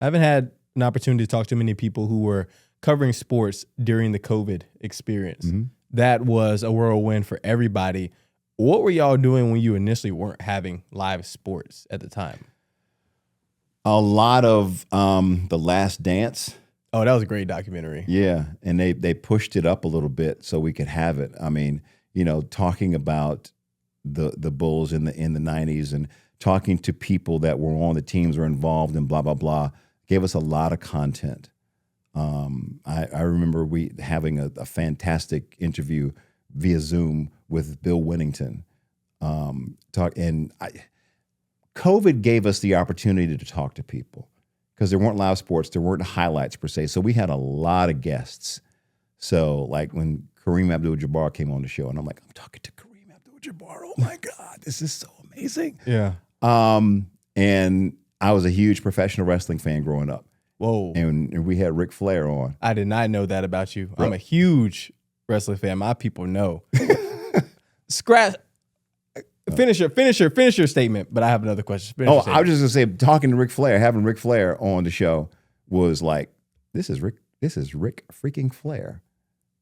I haven't had an opportunity to talk to many people who were covering sports during the COVID experience. Mm-hmm. That was a whirlwind for everybody. What were y'all doing when you initially weren't having live sports at the time? A lot of The Last Dance. Oh, that was a great documentary. Yeah, and they pushed it up a little bit so we could have it. I mean, talking about the Bulls in the 90s and talking to people that were on the teams or involved and blah, blah, blah, gave us a lot of content. I remember we having a fantastic interview via Zoom with Bill Winnington. COVID gave us the opportunity to talk to people because there weren't live sports, there weren't highlights per se. So we had a lot of guests. So like when Kareem Abdul-Jabbar came on the show, and I'm like, I'm talking to Kareem Abdul-Jabbar. Oh my God, this is so amazing. Yeah. And I was a huge professional wrestling fan growing up. Whoa. And we had Ric Flair on. I did not know that about you. I'm a huge wrestling fan. My people know. Scratch. Finish your statement, but I have another question. I was just gonna say, talking to Ric Flair, having Ric Flair on the show was like, this is Ric freaking Flair.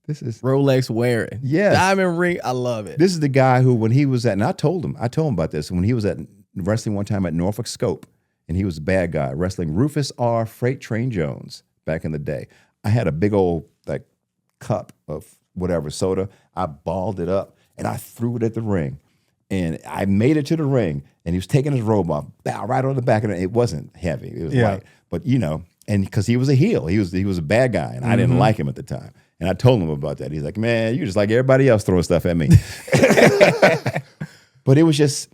This is Rolex wearing. Yes. Diamond ring. I love it. This is the guy who, when he was at, and I told him about this, when he was at wrestling one time at Norfolk Scope, and he was a bad guy, wrestling Rufus R. Freight Train Jones back in the day. I had a big old like cup of whatever soda. I balled it up and I threw it at the ring. And I made it to the ring, and he was taking his robe off, bow right on the back of it. It wasn't heavy; it was light. But and because he was a heel, he was a bad guy, and I didn't like him at the time. And I told him about that. He's like, "Man, you just like everybody else throwing stuff at me." But it was just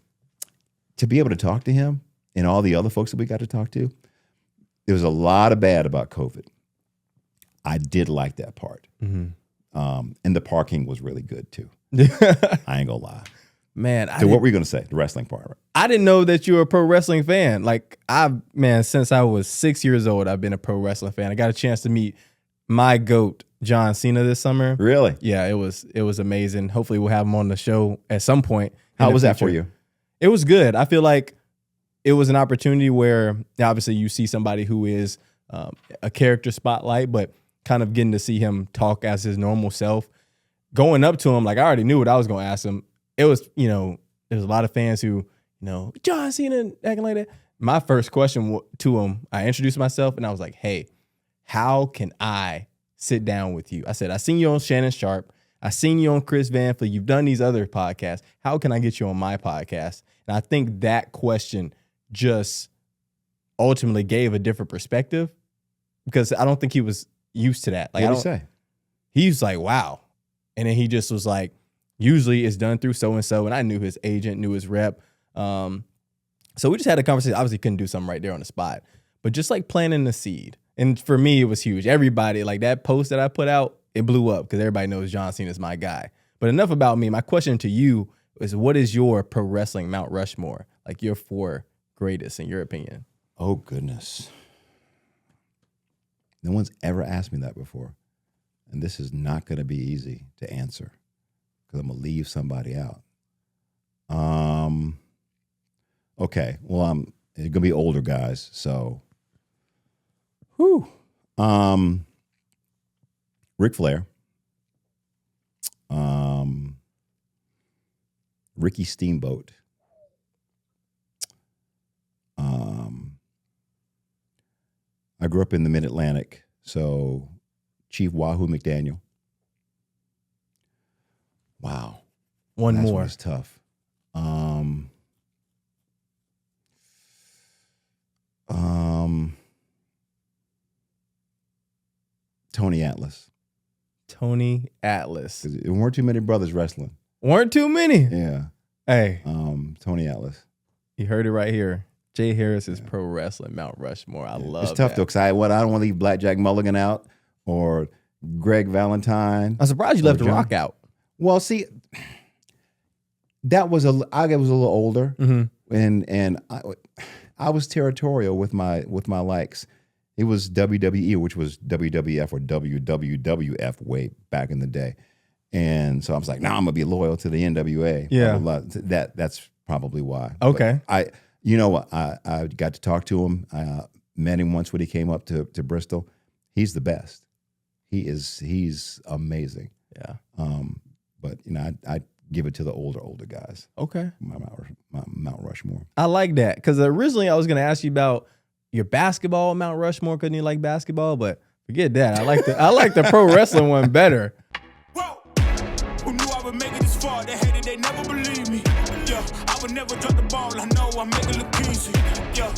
to be able to talk to him and all the other folks that we got to talk to. There was a lot of bad about COVID. I did like that part, and the parking was really good too. I ain't gonna lie. Man, so what were you going to say? The wrestling part. Right? I didn't know that you were a pro wrestling fan. Like since I was 6 years old, I've been a pro wrestling fan. I got a chance to meet my GOAT, John Cena, this summer. Really? Yeah, it was amazing. Hopefully we'll have him on the show at some point. How was that for you? It was good. I feel like it was an opportunity where obviously you see somebody who is a character spotlight, but kind of getting to see him talk as his normal self. Going up to him, like I already knew what I was going to ask him. It was, there's a lot of fans who, John Cena acting like that. My first question to him, I introduced myself and I was like, hey, how can I sit down with you? I said, I seen you on Shannon Sharp. I seen you on Chris Van Fleet. You've done these other podcasts. How can I get you on my podcast? And I think that question just ultimately gave a different perspective because I don't think he was used to that. Like, what did he say? He was like, wow. And then he just was like, usually it's done through so-and-so, and I knew his agent, knew his rep. So we just had a conversation. Obviously couldn't do something right there on the spot, but just like planting the seed. And for me, it was huge. Everybody, like that post that I put out, it blew up because everybody knows John Cena is my guy. But enough about me. My question to you is, what is your pro wrestling Mount Rushmore? Like your 4 greatest in your opinion? Oh, goodness. No one's ever asked me that before. And this is not going to be easy to answer. I'm gonna leave somebody out. Okay. Well, it's gonna be older guys. So, Ric Flair, Ricky Steamboat, I grew up in the Mid-Atlantic, so Chief Wahoo McDaniel. Wow. One That's more. It's tough. Tony Atlas. Tony Atlas. There weren't too many brothers wrestling. Weren't too many. Yeah. Hey. Tony Atlas. You heard it right here. Jay Harris is pro wrestling Mount Rushmore. I love it. It's tough though, because I don't want to leave Blackjack Mulligan out or Greg Valentine. I'm surprised you left The Rock out. Well, see, I was a little older, and I was territorial with my likes. It was WWE, which was WWF or WWWF way back in the day, and so I was like, I'm gonna be loyal to the NWA. Yeah, blah, blah, blah. That's probably why. Okay, I got to talk to him. met him once when he came up to Bristol. He's the best. He's amazing. Yeah. But I give it to the older guys. Okay. My Mount Rushmore. I like that because originally I was going to ask you about your basketball Mount Rushmore. Couldn't you like basketball? But forget that. I like the pro wrestling one better. Whoa. Who knew I would make it this far? They hated, they never believed me. Yeah, I would never drop the ball. I know I make it look easy. Yeah.